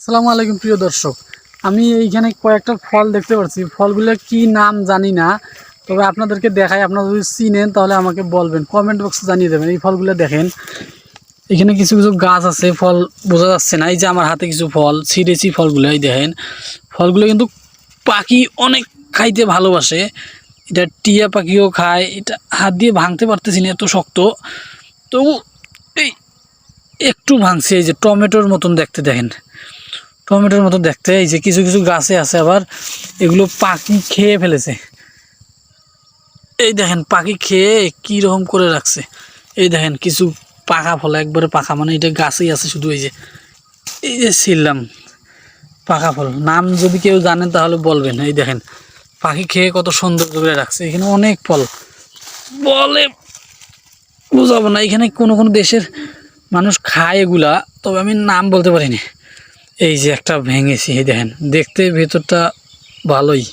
আসসালামু আলাইকুম প্রিয় দর্শক, আমি এইখানে কয়েকটা ফল দেখতে পাচ্ছি। ফলগুলো কি নাম জানি না, তবে আপনাদেরকে দেখাই। আপনারা যদি চিনেন তাহলে আমাকে বলবেন, কমেন্ট বক্সে জানিয়ে দেবেন। এই ফলগুলো দেখেন, এখানে কিছু কিছু গাছ আছে, ফল বোঝা যাচ্ছে না। এই যে আমার হাতে কিছু ফল ছিঁড়েছি, ফলগুলো এই দেখেন। ফলগুলো কিন্তু পাখি অনেক খাইতে ভালোবাসে। এটা টিয়া পাখিও খায়। এটা হাত দিয়ে ভাঙতে পারতেছি না, এত শক্ত। তবু এই একটু ভাঙছে। এই যে টমেটোর মতন দেখতে, দেখেন টমেটোর মতো দেখতে। এই যে কিছু কিছু গাছে আছে আবার, এগুলো পাখি খেয়ে ফেলেছে। এই দেখেন পাখি খেয়ে কি রকম করে রাখছে। এই দেখেন কিছু পাকা ফল, একবারে পাকা, মানে এটা গাছেই আছে শুধু। এই যে ছিললাম পাকা ফল, নাম যদি কেউ জানেন তাহলে বলবেন। এই দেখেন পাখি খেয়ে কত সুন্দর করে রাখছে। এখানে অনেক ফল, বলে বুঝাবো না। এখানে কোনো কোনো দেশের মানুষ খায় এগুলা, তবে আমি নাম বলতে পারিনি। এই যে একটা ভেঙেছি, এই দেখেন, দেখতে ভেতরটা ভালোই।